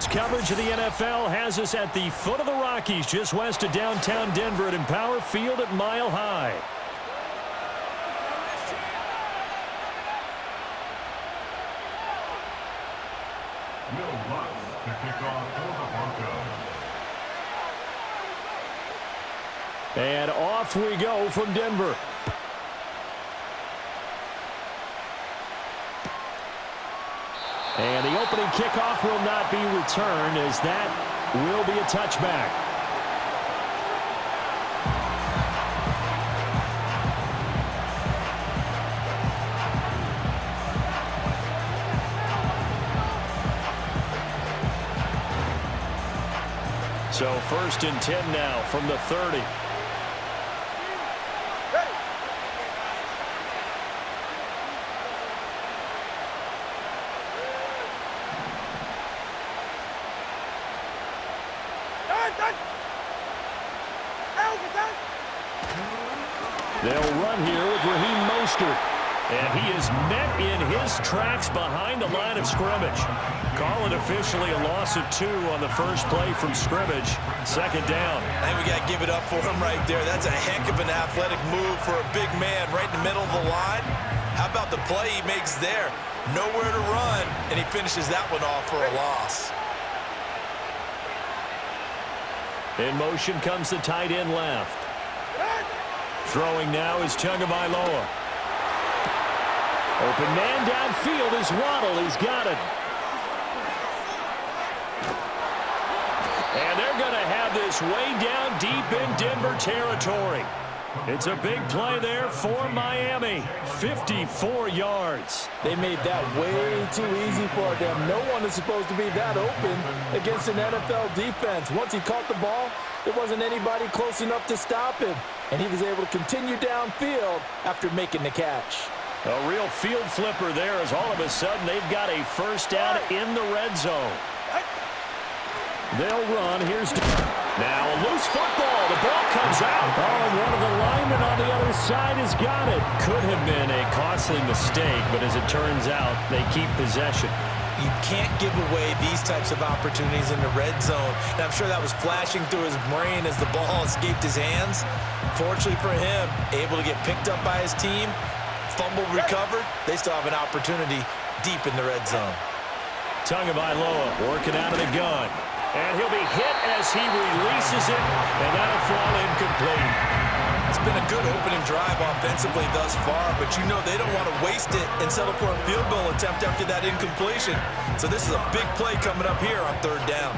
Sports coverage of the NFL has us at the foot of the Rockies, just west of downtown Denver at Empower Field at Mile High. To kick off for the Broncos. And off we go from Denver. And the opening kickoff will not be returned, as that will be a touchback. So 1st and 10 now from the 30. They'll run here with Raheem Mostert. And he is met in his tracks behind the line of scrimmage. Call it officially a loss of 2 on the first play from scrimmage. 2nd down. And we got to give it up for him right there. That's a heck of an athletic move for a big man right in the middle of the line. How about the play he makes there? Nowhere to run, and he finishes that one off for a loss. In motion comes the tight end left. Throwing now is Tagovailoa. Open man downfield is Waddle. He's got it. And they're going to have this way down deep in Denver territory. It's a big play there for Miami. 54 yards. They made that way too easy for them. No one is supposed to be that open against an NFL defense. Once he caught the ball, there wasn't anybody close enough to stop him. And he was able to continue downfield after making the catch. A real field flipper there, as all of a sudden they've got a first down in the red zone. They'll run. Here's now a loose football. The ball comes out. Oh, and one of the linemen on the other side has got it. Could have been a costly mistake, but as it turns out, they keep possession. You can't give away these types of opportunities in the red zone. And I'm sure that was flashing through his brain as the ball escaped his hands. Fortunately for him, able to get picked up by his team. Fumble recovered. They still have an opportunity deep in the red zone. Tagovailoa working out of the gun. And he'll be hit as he releases it, and that'll fall incomplete. It's been a good opening drive offensively thus far, but you know they don't want to waste it and settle for a field goal attempt after that incompletion. So this is a big play coming up here on 3rd down.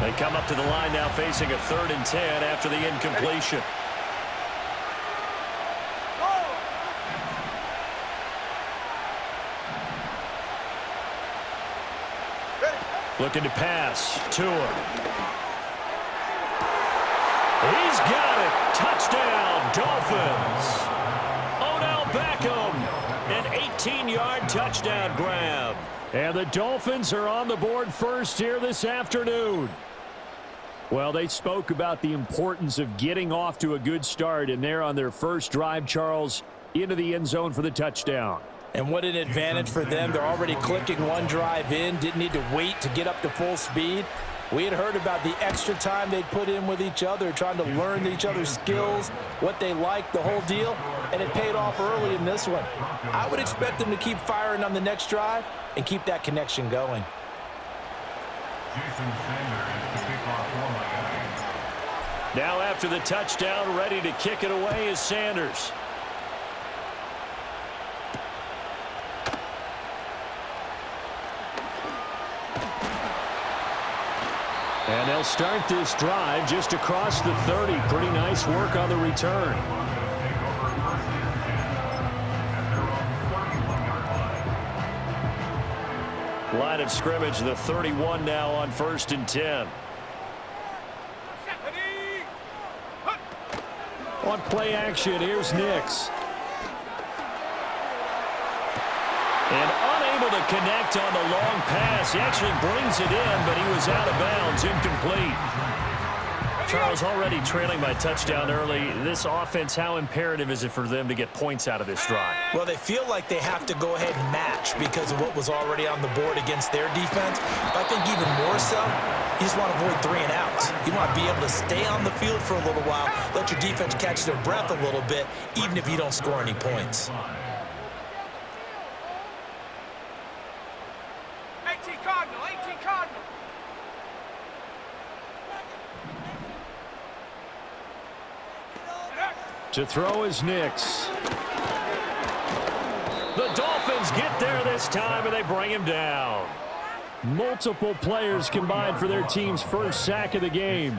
They come up to the line now facing a 3rd and 10 after the incompletion. Looking to pass. Tua. He's got it. Touchdown, Dolphins. Odell Beckham. An 18-yard touchdown grab. And the Dolphins are on the board first here this afternoon. Well, they spoke about the importance of getting off to a good start, and they're on their first drive, Charles, into the end zone for the touchdown. And what an advantage for them. They're already clicking one drive in. Didn't need to wait to get up to full speed. We had heard about the extra time they'd put in with each other, trying to learn each other's skills, what they liked, the whole deal. And it paid off early in this one. I would expect them to keep firing on the next drive and keep that connection going. Now after the touchdown, ready to kick it away is Sanders. And they'll start this drive just across the 30. Pretty nice work on the return. Line of scrimmage, the 31 now on 1st and 10. On play action, here's Nix. And unable to connect on the long pass. He actually brings it in, but he was out of bounds, incomplete. Charles, already trailing by touchdown early. This offense, how imperative is it for them to get points out of this drive? Well, they feel like they have to go ahead and match because of what was already on the board against their defense. But I think even more so, you just want to avoid 3 and outs. You want to be able to stay on the field for a little while, let your defense catch their breath a little bit, even if you don't score any points. 18 Cardinal, 18 Cardinal. To throw is Nix. The Dolphins get there this time, and they bring him down. Multiple players combined for their team's first sack of the game.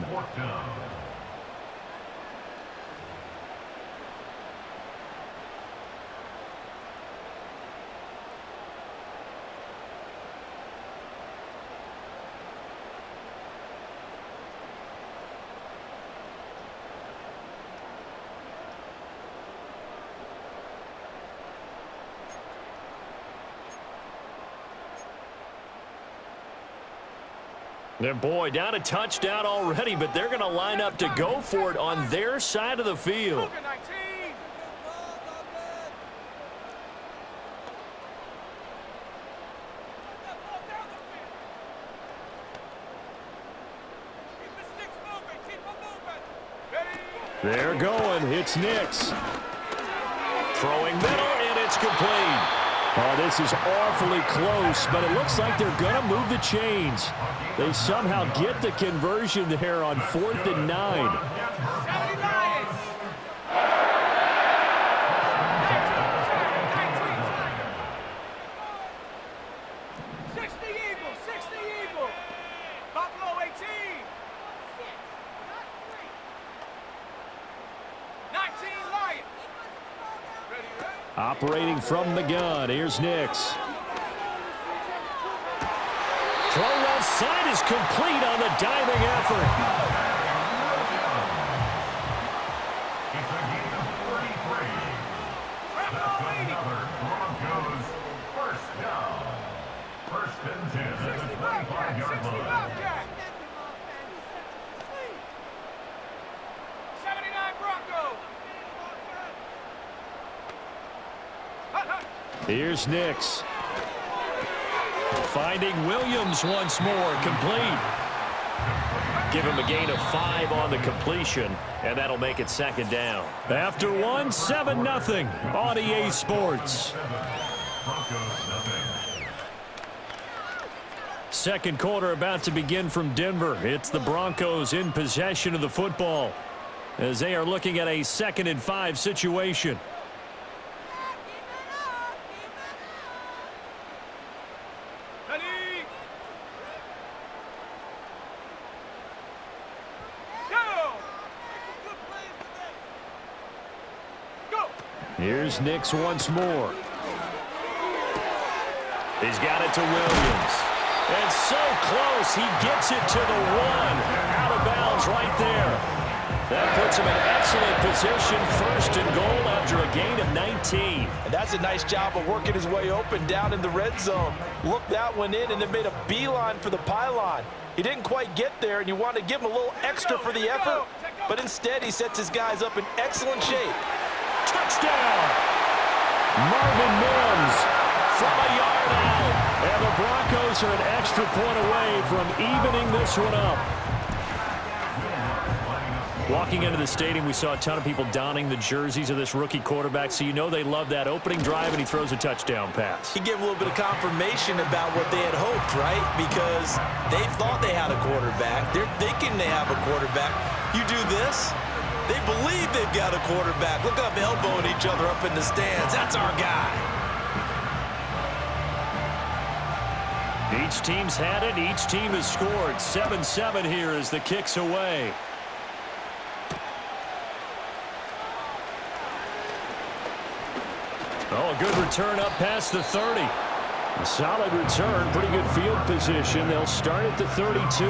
And boy, down a touchdown already, but they're going to line up to go for it on their side of the field. They're going. It's Nix. Throwing middle, and it's complete. Oh, this is awfully close, but it looks like they're going to move the chains. They somehow get the conversion there on 4th and 9. Operating from the gun, here's Nix. Throw left side is complete on the diving effort. It's a gain of 33. That's another Broncos first down. 1st and 10 at the 25-yard line. 79 Broncos. Here's Nix. Finding Williams once more, complete. Give him a gain of 5 on the completion, and that'll make it 2nd down. After 1, 7-0 on EA Sports. Second quarter about to begin from Denver. It's the Broncos in possession of the football as they are looking at a 2nd and 5 situation. Here's Nix once more. He's got it to Williams. And so close, he gets it to the 1. Out of bounds right there. That puts him in excellent position, 1st and goal after a gain of 19. And that's a nice job of working his way open down in the red zone. Looked that one in and then made a beeline for the pylon. He didn't quite get there, and you want to give him a little extra for the effort. But instead, he sets his guys up in excellent shape. Touchdown! Marvin Mims from a yard out. And the Broncos are an extra point away from evening this one up. Walking into the stadium, we saw a ton of people donning the jerseys of this rookie quarterback, so you know they love that opening drive, and he throws a touchdown pass. He gave a little bit of confirmation about what they had hoped, right? Because they thought they had a quarterback. They're thinking they have a quarterback. You do this, they believe they've got a quarterback. Look up, elbowing each other up in the stands. That's our guy. Each team's had it. Each team has scored. 7-7 here as the kick's away. Oh, a good return up past the 30. A solid return. Pretty good field position. They'll start at the 32.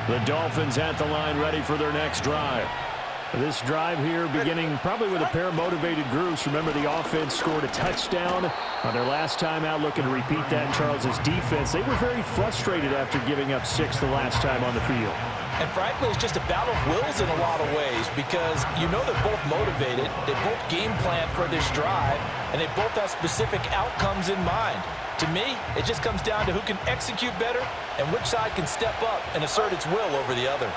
The Dolphins at the line ready for their next drive. This drive here beginning probably with a pair of motivated groups. Remember, the offense scored a touchdown on their last time out, looking to repeat that in Charles's defense. They were very frustrated after giving up 6 the last time on the field. And frankly, it's just a battle of wills in a lot of ways because you know they're both motivated, they both game plan for this drive, and they both have specific outcomes in mind. To me, it just comes down to who can execute better and which side can step up and assert its will over the other.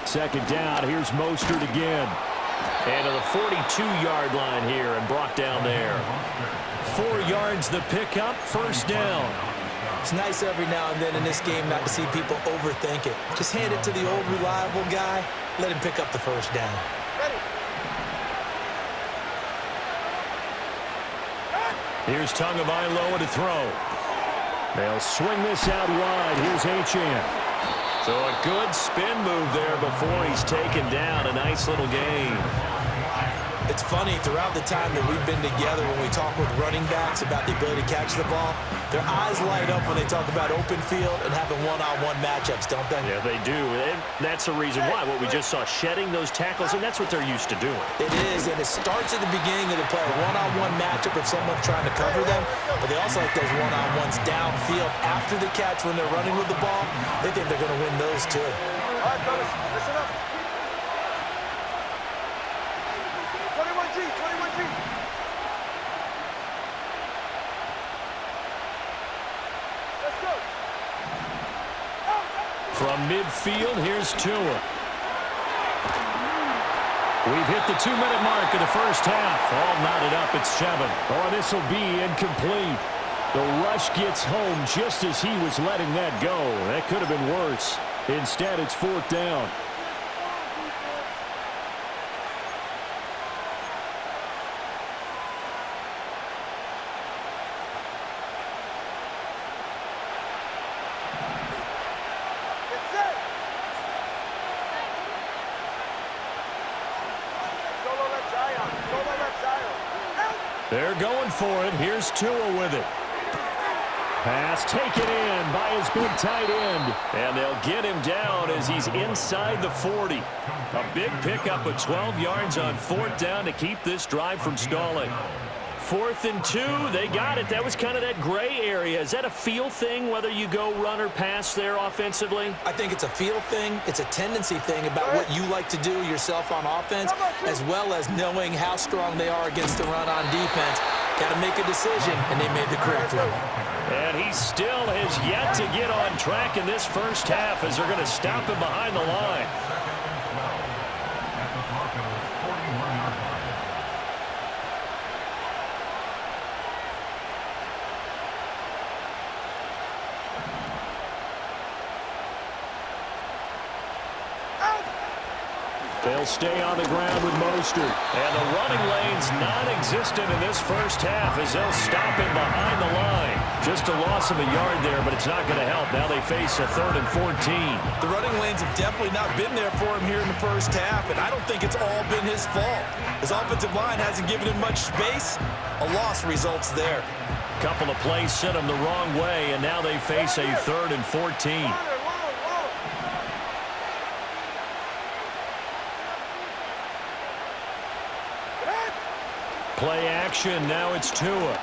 Second down, here's Mostert again. And to the 42-yard line here and brought down there. 4 yards the pickup, first down. It's nice every now and then in this game not to see people overthink it. Just hand it to the old reliable guy, let him pick up the first down. Here's Tagovailoa to throw. They'll swing this out wide. Here's Achane. So a good spin move there before he's taken down. A nice little gain. It's funny, throughout the time that we've been together, when we talk with running backs about the ability to catch the ball, their eyes light up when they talk about open field and having one-on-one matchups, don't they? Yeah, they do. And that's the reason why. What we just saw, shedding those tackles, and that's what they're used to doing. It is, and it starts at the beginning of the play. One-on-one matchup if someone's trying to cover them, but they also like those one-on-ones downfield after the catch when they're running with the ball. They think they're going to win those too. All right, fellas, listen up. 21G, 21G. Let's go. From midfield, here's Tua. We've hit the 2-minute mark of the first half. All knotted up at 7. Oh, this will be incomplete. The rush gets home just as he was letting that go. That could have been worse. Instead, it's 4th down. They're going for it. Here's Tua with it. Pass taken in by his big tight end. And they'll get him down as he's inside the 40. A big pickup of 12 yards on 4th down to keep this drive from stalling. 4th and 2, they got it. That was kind of that gray area. Is that a feel thing, whether you go run or pass there offensively? I think it's a feel thing. It's a tendency thing about what you like to do yourself on offense, as well as knowing how strong they are against the run on defense. Got to make a decision, and they made the correct one. And he still has yet to get on track in this first half as they're going to stop him behind the line. They'll stay on the ground with Mostert. And the running lane's non-existent in this first half as they'll stop him behind the line. Just a loss of a yard there, but it's not going to help. Now they face a 3rd and 14. The running lanes have definitely not been there for him here in the first half, and I don't think it's all been his fault. His offensive line hasn't given him much space. A loss results there. Couple of plays sent him the wrong way, and now they face a 3rd and 14. Play action, now it's Tua.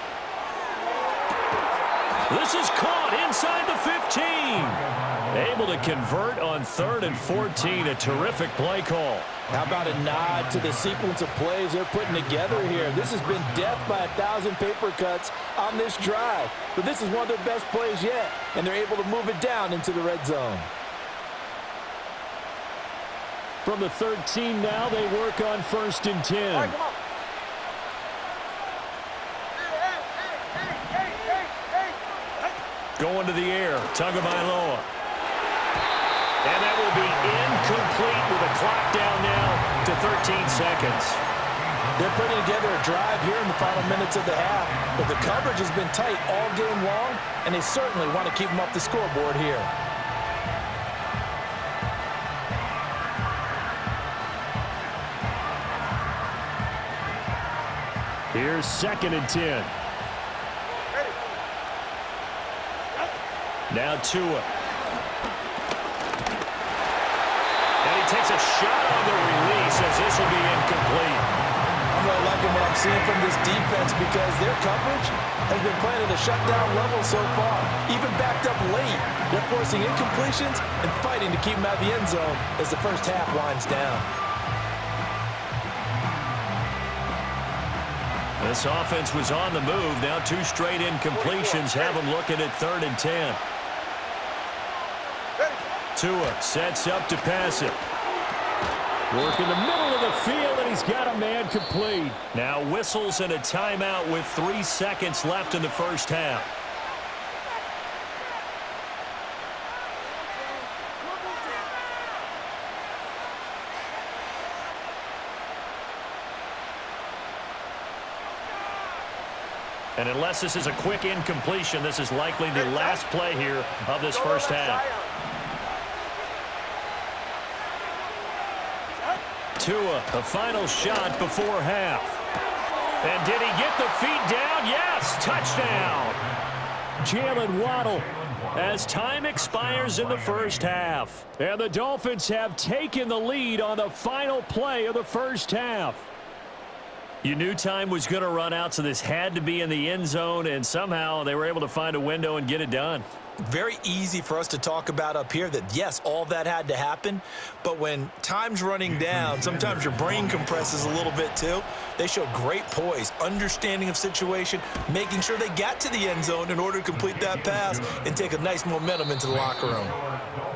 This is caught inside the 15. Able to convert on 3rd and 14, a terrific play call. How about a nod to the sequence of plays they're putting together here? This has been death by 1,000 paper cuts on this drive. But this is one of their best plays yet, and they're able to move it down into the red zone. From the 13 now, they work on 1st and 10. All right, come on. Going to the air, Tagovailoa. And that will be incomplete with a clock down now to 13 seconds. They're putting together a drive here in the final minutes of the half, but the coverage has been tight all game long, and they certainly want to keep them up the scoreboard here. Here's 2nd and 10. Now Tua. And he takes a shot on the release as this will be incomplete. I'm really liking what I'm seeing from this defense because their coverage has been playing at a shutdown level so far. Even backed up late, they're forcing incompletions and fighting to keep them out of the end zone as the first half winds down. This offense was on the move. Now 2 straight incompletions have them looking at 3rd and 10. Tua sets up to pass it. Work in the middle of the field, and he's got a man complete. Now whistles and a timeout with 3 seconds left in the first half. And unless this is a quick incompletion, this is likely the last play here of this first half. Tua, the final shot before half. And did he get the feet down? Yes, touchdown. Jalen Waddle as time expires in the first half. And the Dolphins have taken the lead on the final play of the first half. You knew time was going to run out, so this had to be in the end zone, and somehow they were able to find a window and get it done. Very easy for us to talk about up here that, yes, all that had to happen, but when time's running down, sometimes your brain compresses a little bit too. They showed great poise, understanding of situation, making sure they got to the end zone in order to complete that pass and take a nice momentum into the locker room.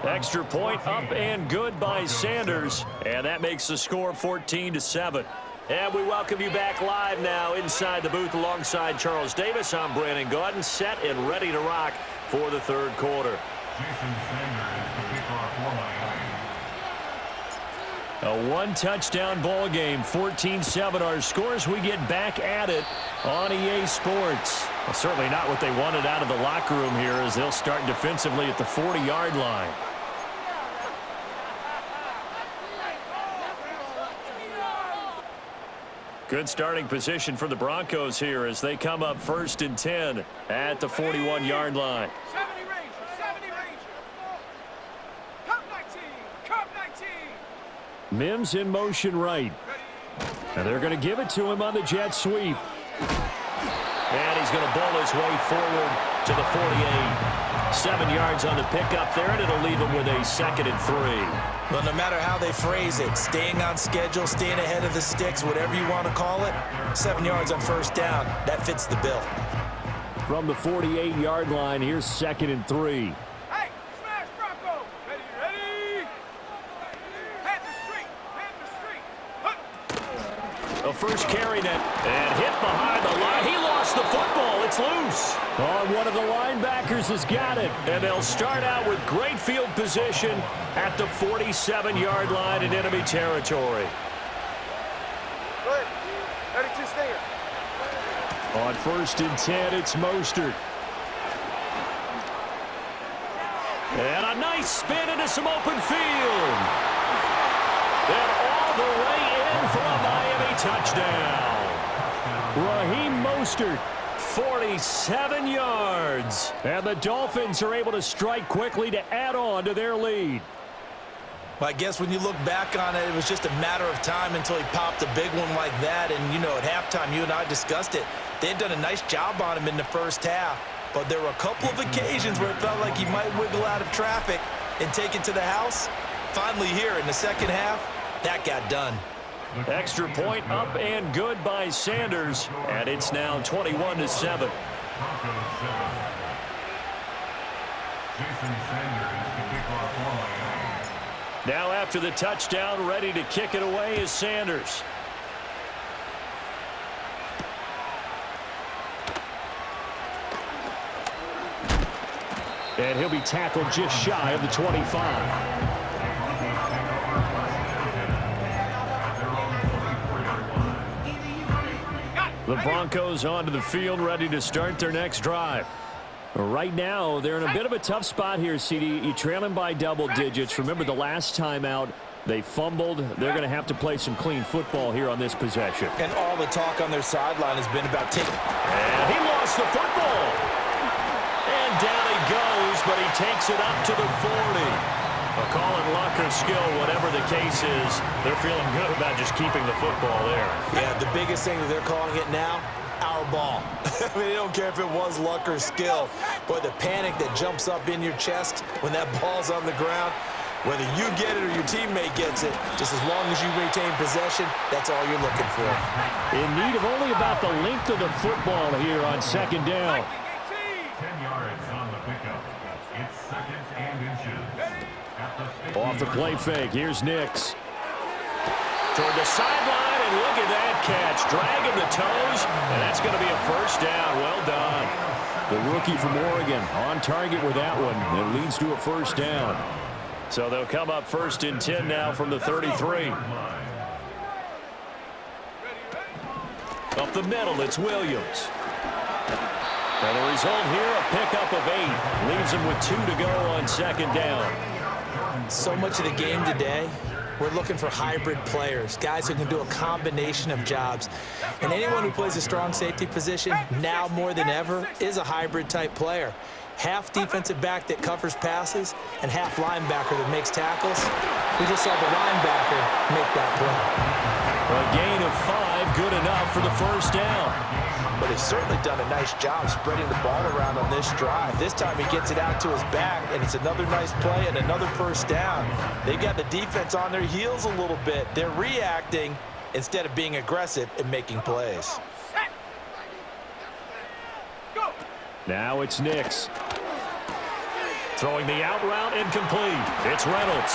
Extra point up and good by Sanders, and that makes the score 14-7. And we welcome you back live now inside the booth alongside Charles Davis. I'm Brandon Gaudin, set and ready to rock for the third quarter. A one-touchdown ball game, 14-7 our scores. We get back at it on EA Sports. Well, certainly not what they wanted out of the locker room here as they'll start defensively at the 40-yard line. Good starting position for the Broncos here as they come up 1st and 10 at the 41-yard line. 70 range, 70 range. Cup 19, Cup 19. Mims in motion right. And they're going to give it to him on the jet sweep. And he's going to bowl his way forward to the 48. 7 yards on the pickup there, and it'll leave him with a 2nd and 3. Well, no matter how they phrase it, staying on schedule, staying ahead of the sticks, whatever you want to call it, 7 yards on first down, that fits the bill. From the 48-yard line, here's 2nd and 3. Hey, smash Bronco. Ready, ready. Head the street, The first carry net, and hit behind the line. He lost the football. It's loose. Oh, one of the linebackers has got it. And they'll start out with great field position at the 47-yard line in enemy territory. Go ahead. Ready to stand. On 1st and 10, it's Mostert. And a nice spin into some open field. And all the way in for a Miami touchdown. Raheem Mostert, 47 yards. And the Dolphins are able to strike quickly to add on to their lead. Well, I guess when you look back on it, it was just a matter of time until he popped a big one like that. And, you know, at halftime, you and I discussed it. They had done a nice job on him in the first half. But there were a couple of occasions where it felt like he might wiggle out of traffic and take it to the house. Finally here in the second half, that got done. Extra point up and good by Sanders. And it's now 21-7. Now after the touchdown, ready to kick it away is Sanders. And he'll be tackled just shy of the 25. The Broncos onto the field, ready to start their next drive. Right now, they're in a bit of a tough spot here, CD. You trail them by double digits. Remember the last time out, they fumbled. They're going to have to play some clean football here on this possession. And all the talk on their sideline has been about taking. And he lost the football. And down he goes but he takes it up to the 40. Well, call it luck or skill, whatever the case is, they're feeling good about just keeping the football there. Yeah, the biggest thing that they're calling it now, our ball. I mean, they don't care if it was luck or skill, but the panic that jumps up in your chest when that ball's on the ground, whether you get it or your teammate gets it, just as long as you retain possession, that's all you're looking for. In need of only about the length of the football here on second down. 10 yards on the pickup. It's second and inches. Off the play fake, here's Nix. Toward the sideline, and look at that catch. Dragging the toes, and that's going to be a first down. Well done. The rookie from Oregon on target with that one. It leads to a first down. So they'll come up first and 10 now from the 33. Up the middle, it's Williams. And the result here, a pickup of 8. Leaves them with 2 to go on second down. So much of the game today, we're looking for hybrid players, guys who can do a combination of jobs. And anyone who plays a strong safety position, now more than ever, is a hybrid type player. Half defensive back that covers passes and half linebacker that makes tackles. We just saw the linebacker make that play. A gain of 5, good enough for the first down. But he's certainly done a nice job spreading the ball around on this drive. This time he gets it out to his back, and it's another nice play and another first down. They've got the defense on their heels a little bit. They're reacting instead of being aggressive and making plays. Now it's Nix. Throwing the out route incomplete. It's Reynolds.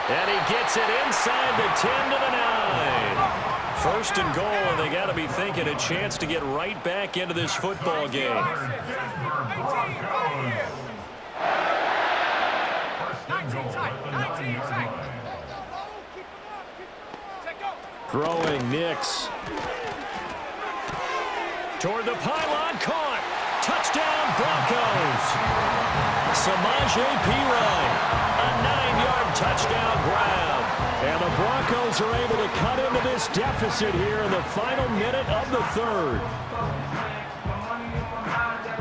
And he gets it inside the 10 to the 9. First and goal, and they got to be thinking a chance to get right back into this football game. Throwing Nix. Toward the pylon, caught. Touchdown, Broncos. Samaje Perine, a 9-yard touchdown grab. And the Broncos are able to cut into this deficit here in the final minute of the third.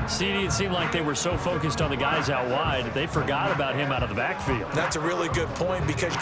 CD, it seemed like they were so focused on the guys out wide, they forgot about him out of the backfield. That's a really good point because